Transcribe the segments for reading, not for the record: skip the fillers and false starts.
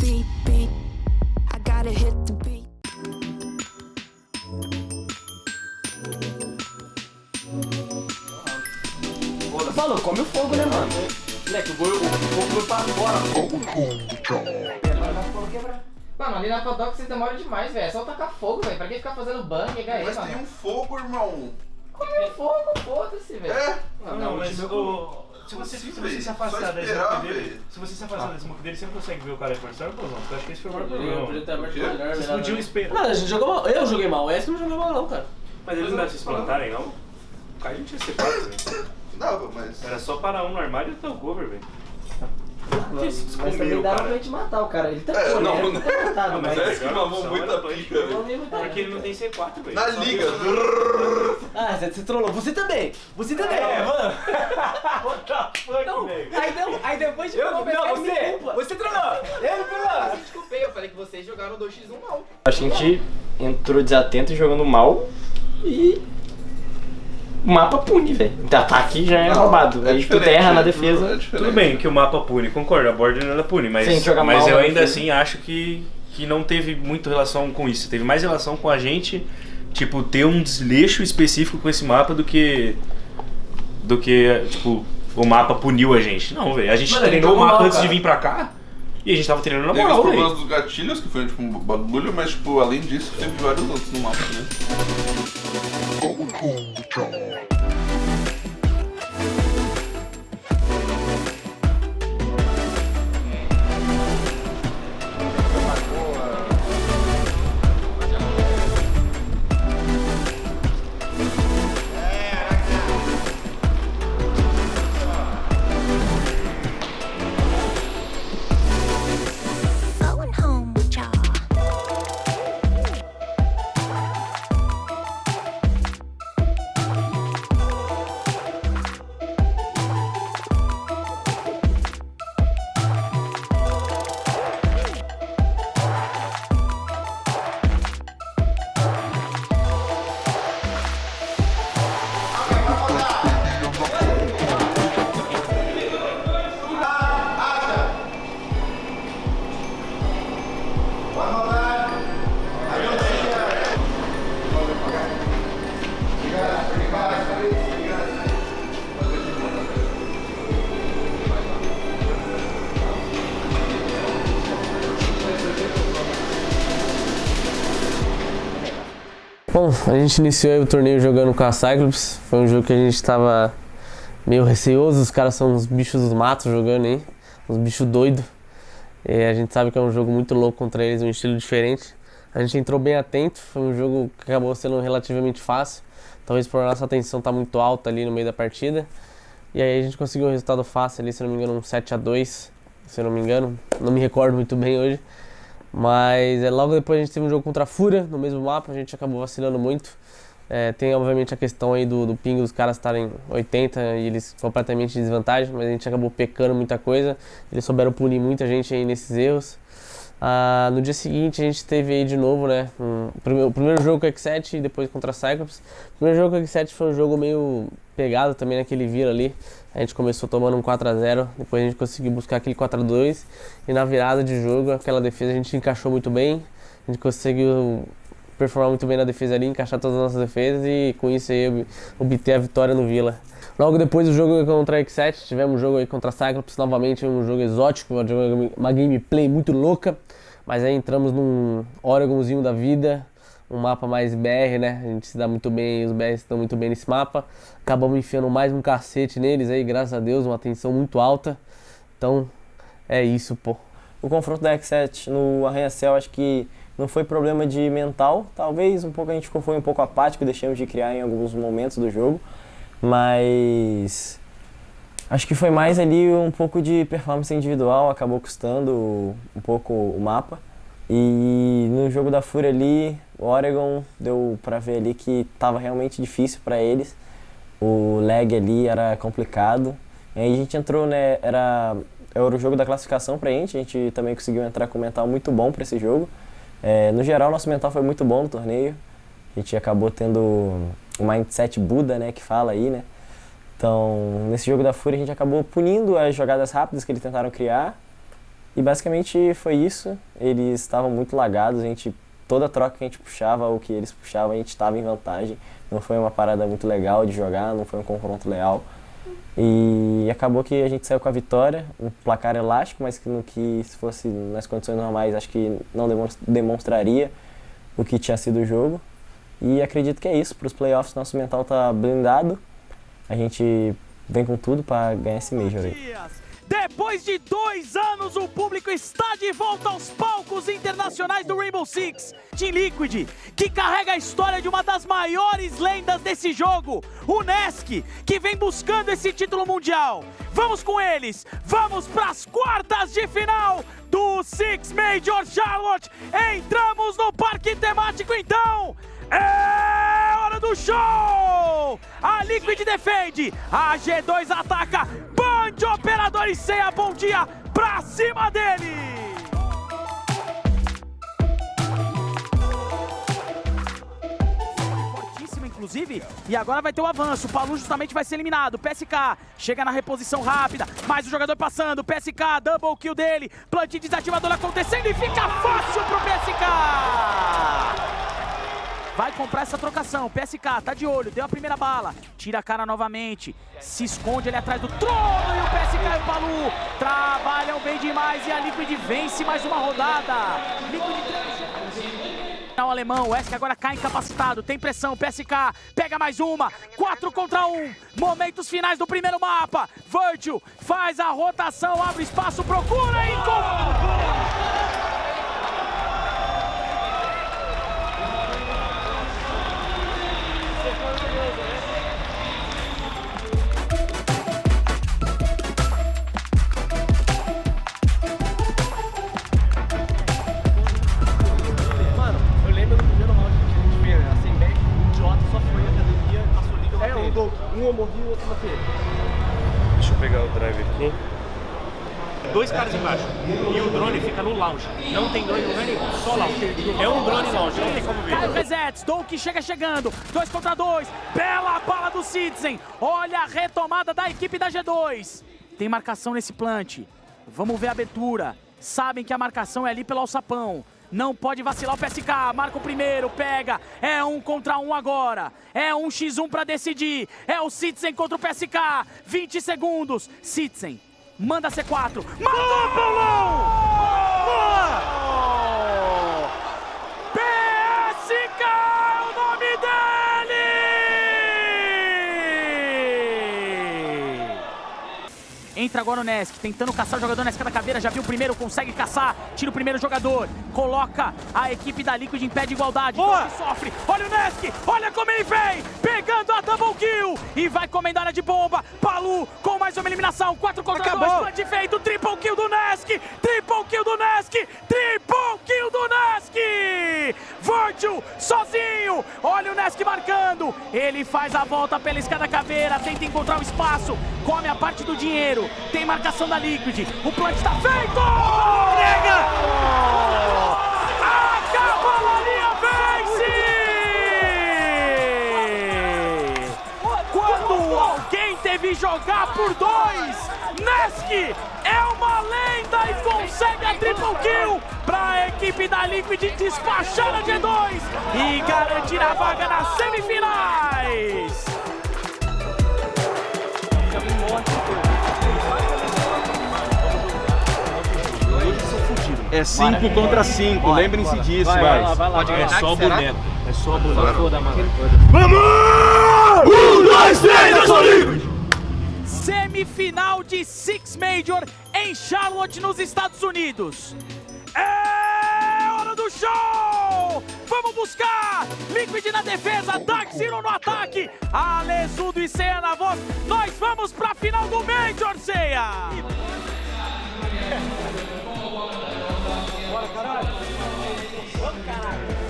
beat, beat. I gotta hit the beat. Falou, come o fogo, né, mano? Moleque, o fogo foi pra fora. Mano, ali na Paddock vocês demoram demais, velho. É só tacar fogo, velho. Pra que ficar fazendo bang, HE, Mas mano? tem um fogo, irmão. Come o fogo, foda-se, velho. É? Não, mas se você se afastar da smoke dele, se você se afastar da smoke dele, você não consegue ver o cara adversário, pô, não. Eu acho que esse foi o maior problema. Vocês podiam esperar. Mano, a gente jogou mal. Eu joguei mal. Esse não jogou mal, não, cara. Mas eles não devem se plantarem, não? O cara não tinha C4, velho. Dava, mas... Era só parar um no armário e até o cover, velho. Mas também dava pra gente matar o cara. Ele tentou, não, né? Ele não. tentou matar, Não, mas... mas Parece que mamou muita pica, velho. Porque ele não tem C4, velho. Na Só liga. Ah, você trollou. Você também. Você também. mano. What the fuck, Não, velho? aí depois de Não, você trollou. Ele trollou. Eu desculpei, eu falei que vocês jogaram 2x1 mal. Acho que a gente entrou desatento e jogando mal e o mapa pune, velho. O ataque já é roubado. Aí tu erra na defesa. Tudo bem que o mapa pune, concordo, a border ela pune, mas, Sim, joga mas mal eu na ainda defesa. assim acho que não teve muito relação com isso. Teve mais relação com a gente, tipo, ter um desleixo específico com esse mapa do que tipo, o mapa puniu a gente. Não, velho, a gente Mano, ele treinou o jogou mapa mal, antes de cara. vir pra cá e a gente tava treinando na Teve os moral, problemas velho. dos gatilhos, que foi tipo um bagulho, mas tipo, além disso, teve vários outros no mapa, né? Going home with y'all. Bom, a gente iniciou aí o torneio jogando com a Cyclops. Foi um jogo que a gente tava meio receoso. Os caras são uns bichos dos matos jogando aí, uns bichos doidos. E a gente sabe que é um jogo muito louco contra eles, um estilo diferente. A gente entrou bem atento, foi um jogo que acabou sendo relativamente fácil. Talvez por nossa atenção tá muito alta ali no meio da partida. E aí a gente conseguiu um resultado fácil ali, se não me engano, um 7-2, se eu não me engano. Não me recordo muito bem hoje. Mas logo depois a gente teve um jogo contra a Fúria, no mesmo mapa, a gente acabou vacilando muito. Tem obviamente a questão aí do ping dos caras estarem 80 e eles completamente em desvantagem, mas a gente acabou pecando muita coisa. Eles souberam punir muita gente aí nesses erros. No dia seguinte a gente teve aí de novo, né, o primeiro jogo com o X7 e depois contra a Cyclops. O primeiro jogo com o X7 foi um jogo meio pegado também naquele vira ali. A gente começou tomando um 4-0, depois a gente conseguiu buscar aquele 4-2 e na virada de jogo, aquela defesa a gente encaixou muito bem. A gente conseguiu performar muito bem na defesa ali, encaixar todas as nossas defesas e com isso aí obter a vitória no Vila. Logo depois do jogo contra a X7, tivemos um jogo aí contra a Cyclops, novamente um jogo exótico, uma gameplay muito louca, mas aí entramos num Oregonzinho da vida, um mapa mais BR, né? A gente se dá muito bem, os BRs estão muito bem nesse mapa. Acabamos enfiando mais um cacete neles aí, graças a Deus, uma tensão muito alta. Então, é isso, pô. O confronto da X7 no Arranha-Céu, acho que não foi problema de mental. Talvez um pouco a gente foi um pouco apático, deixamos de criar em alguns momentos do jogo. Mas acho que foi mais ali um pouco de performance individual, acabou custando um pouco o mapa. E no jogo da Fúria ali, o Oregon deu pra ver ali que tava realmente difícil pra eles. O lag ali era complicado. E aí a gente entrou, né, era o jogo da classificação pra gente, a gente também conseguiu entrar com um mental muito bom pra esse jogo. No geral, nosso mental foi muito bom no torneio. A gente acabou tendo o mindset Buda, né, que fala aí, né. Então, nesse jogo da Fúria a gente acabou punindo as jogadas rápidas que eles tentaram criar. E basicamente foi isso. Eles estavam muito lagados, toda troca que a gente puxava, o que eles puxavam, a gente estava em vantagem. Não foi uma parada muito legal de jogar, não foi um confronto leal. E acabou que a gente saiu com a vitória, um placar elástico, mas que se fosse nas condições normais, acho que não demonstraria o que tinha sido o jogo. E acredito que é isso, para os playoffs nosso mental tá blindado, a gente vem com tudo para ganhar esse Major aí. Depois de 2 anos, o público está de volta aos palcos internacionais do Rainbow Six. Team Liquid, que carrega a história de uma das maiores lendas desse jogo, o Nesk, que vem buscando esse título mundial. Vamos com eles, vamos para as quartas de final do Six Major Charlotte. Entramos no parque temático então. É hora do show! A Liquid defende, a G2 ataca, Band Operadores Ceia, bom dia pra cima dele! Fortíssimo, inclusive, e agora vai ter o avanço, o Palu justamente vai ser eliminado, PSK chega na reposição rápida, mais o jogador passando, PSK, double kill dele, plant desativador acontecendo e fica fácil pro PSK! Vai comprar essa trocação, PSK tá de olho, deu a primeira bala, tira a cara novamente, se esconde ali atrás do trono e o PSK e o Palu trabalham bem demais e a Liquid vence mais uma rodada. Liquid o alemão, o Esk agora cai incapacitado, tem pressão, PSK pega mais uma, 4 contra 1, momentos finais do primeiro mapa, Virgil faz a rotação, abre espaço, procura e Deixa eu pegar o drive aqui. 2 caras embaixo. E o drone fica no lounge. Não tem drone em lugar nenhum, só lounge. É um drone lounge, não tem como ver. Resets, Douk chegando, 2 contra 2. Bela bala do Citizen. Olha a retomada da equipe da G2. Tem marcação nesse plant. Vamos ver a abertura. Sabem que a marcação é ali pelo alçapão. Não pode vacilar o PSK, marca o primeiro, pega, é 1 contra 1 agora, é 1x1 pra decidir, é o Citizen contra o PSK, 20 segundos, Citizen, manda C4, matou o Paulão! PSK é o nome dele! Entra agora o Nesk, tentando caçar o jogador Nesk da caveira, já viu o primeiro, consegue caçar, tira o primeiro jogador, coloca a equipe da Liquid em pé de igualdade, sofre, olha o Nesk, olha como ele vem, pegando a double kill, e vai comendo a área de bomba, Palu com mais uma eliminação, 4 contra 2, plant feito, triple kill do Nesk, triple kill do Nesk, triple kill do Nesk, Virgil sozinho, olha o Nesk marcando, ele faz a volta pela escada caveira, tenta encontrar o espaço, come a parte do dinheiro, tem marcação da Liquid, o plant está feito! Nega! A cavalaria vence! Quando alguém teve jogar por 2, Nesk é uma lenda e consegue a triple kill para a equipe da Liquid despachar a G2 e garantir a vaga nas semifinais! É 5 contra 5, lembrem-se disso, vai lá. É só boneco. É só boneco. Vamos! 1, 2, 3, eu sou Liquid! Semifinal de Six Major em Charlotte, nos Estados Unidos. É hora do show! Vamos buscar! Liquid na defesa, Dark Zero no ataque, Alesudo e Ceia na voz. Nós vamos pra final do Major, Ceia! Bora, caralho! Vamos, caralho!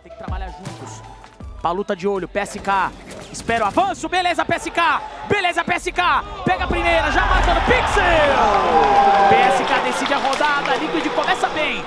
Tem que trabalhar juntos. Palu tá de olho, PSK. Espera o avanço, beleza, PSK. Beleza, PSK. Pega a primeira, já matando Pixel. PSK decide a rodada. Liquid começa bem.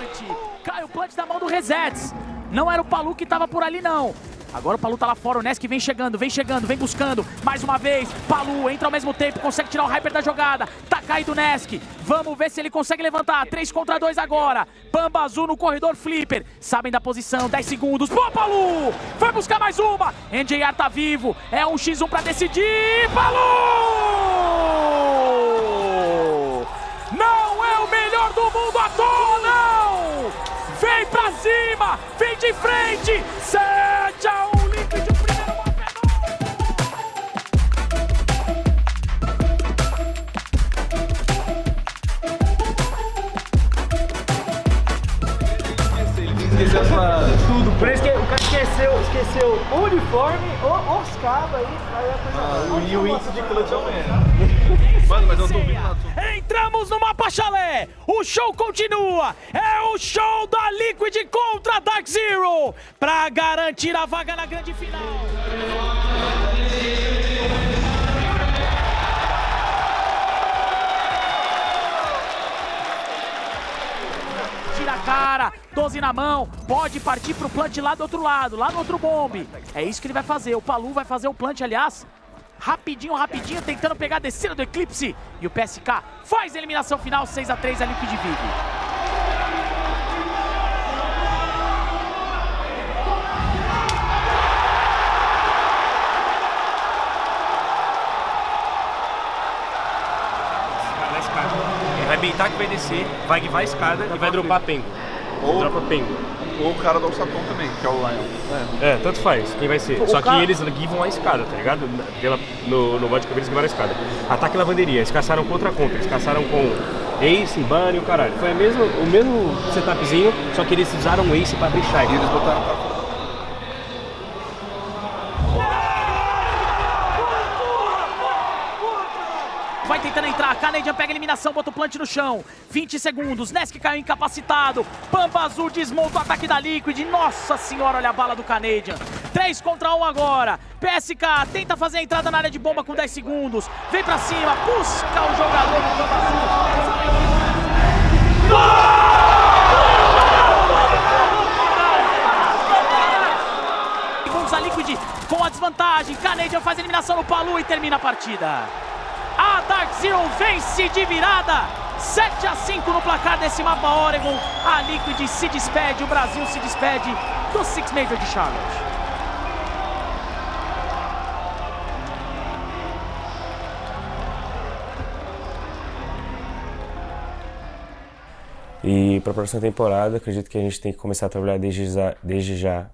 Cai o plant da mão do Resets. Não era o Palu que tava por ali, não. Agora o Palu tá lá fora, o Nesk vem chegando, vem buscando. Mais uma vez, Palu entra ao mesmo tempo, consegue tirar o Hyper da jogada. Tá caído o Nesk, vamos ver se ele consegue levantar. 3 contra 2 agora. Bamba Azul no corredor Flipper. Sabem da posição, 10 segundos. Boa, Palu! Vai buscar mais uma. NJR tá vivo, é um x1 pra decidir. Palu! Não é o melhor do mundo à toa, não! Vem pra cima, vem de frente, 7-1 Liquid, o primeiro Esqueceu as paradas. Tudo. Por isso que o cara esqueceu o uniforme, os cabos aí. E o índice de clutch aumenta. Mano, mas eu tô ouvindo nada. Entramos no mapa chalé, o show continua, é o show da Liquid contra Dark Zero, pra garantir a vaga na grande final. Tira a cara, 12 na mão, pode partir pro plant lá do outro lado, lá no outro bombe. É isso que ele vai fazer, o Palu vai fazer o plant, aliás. Rapidinho, tentando pegar a descida do Eclipse. E o PSK faz a eliminação final, 6-3, a Liquid vive. Ele vai beitar que vai descer, vai guivar a escada e vai dropar pengo. Dropa pengo. Ou o cara dá o sapão também, que é o Lion. É, tanto faz, quem vai ser. Só que eles guivam a escada, tá ligado? No modo de cabeça eles guivaram a escada. Ataque lavanderia, eles caçaram contra a contra, eles caçaram com Ace, Bunny e o caralho. Foi o mesmo setupzinho, só que eles usaram o Ace pra abrir Shine. E eles botaram pra Vai tentando entrar, Canadian pega a eliminação, bota o plant no chão. 20 segundos, Nesk caiu incapacitado. Pampa Azul desmonta o ataque da Liquid. Nossa senhora, olha a bala do Canadian. 3 contra 1 agora. PSK tenta fazer a entrada na área de bomba com 10 segundos. Vem pra cima, busca o jogador do Pampa Azul. Segundos a Liquid com a desvantagem. Canadian faz a eliminação no Palu e termina a partida. A Dark Zero vence de virada, 7-5 no placar desse mapa Oregon. A Liquid se despede, o Brasil se despede do Six Major de Charlotte. E para a próxima temporada, acredito que a gente tem que começar a trabalhar desde já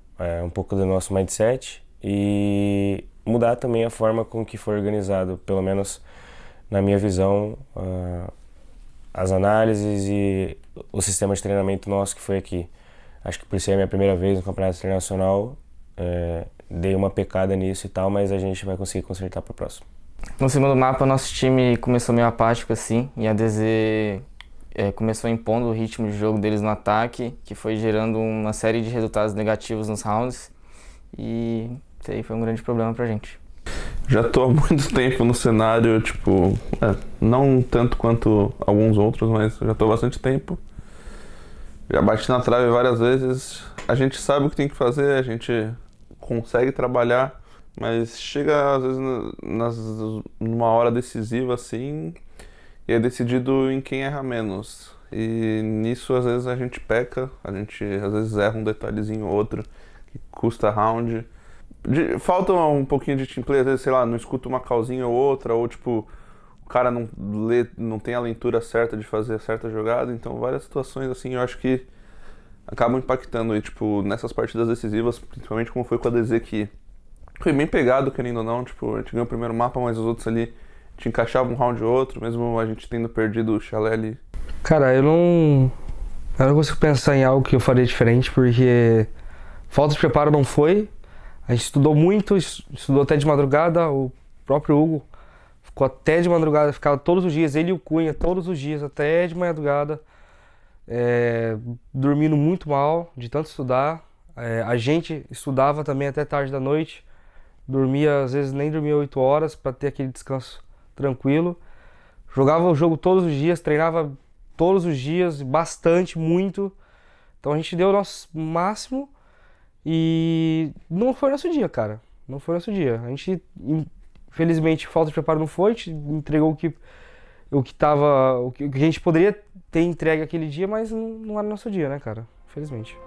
um pouco do nosso mindset e mudar também a forma com que foi organizado, pelo menos na minha visão, as análises e o sistema de treinamento nosso que foi aqui. Acho que por ser a minha primeira vez no Campeonato Internacional, dei uma pecada nisso e tal, mas a gente vai conseguir consertar para o próximo. No segundo mapa, nosso time começou meio apático assim, e a DZ começou impondo o ritmo de jogo deles no ataque, que foi gerando uma série de resultados negativos nos rounds, e isso aí foi um grande problema pra gente. Já tô há muito tempo no cenário, tipo, não tanto quanto alguns outros, mas já tô há bastante tempo. Já bati na trave várias vezes. A gente sabe o que tem que fazer, a gente consegue trabalhar, mas chega às vezes numa hora decisiva assim, e é decidido em quem erra menos. E nisso às vezes a gente peca, a gente às vezes erra um detalhezinho ou outro que custa round. Falta um pouquinho de teamplay, às vezes, sei lá, não escuta uma callzinha ou outra, ou tipo, o cara não tem a leitura certa de fazer a certa jogada, então várias situações assim eu acho que acabam impactando e tipo, nessas partidas decisivas, principalmente como foi com a DZ, que foi bem pegado, querendo ou não, tipo, a gente ganhou o primeiro mapa, mas os outros ali te encaixavam um round ou outro, mesmo a gente tendo perdido o chalé ali. Cara, eu não consigo pensar em algo que eu faria diferente, porque falta de preparo não foi. A gente estudou muito, estudou até de madrugada, o próprio Hugo ficou até de madrugada, ficava todos os dias, ele e o Cunha, todos os dias, até de madrugada, dormindo muito mal, de tanto estudar. A gente estudava também até tarde da noite, dormia, às vezes nem dormia 8 horas para ter aquele descanso tranquilo. Jogava o jogo todos os dias, treinava todos os dias, bastante, muito. Então a gente deu o nosso máximo e não foi nosso dia, cara. Não foi nosso dia. A gente, infelizmente, falta de preparo não foi, a gente entregou o que a gente poderia ter entregue aquele dia, mas não era nosso dia, né, cara? Infelizmente.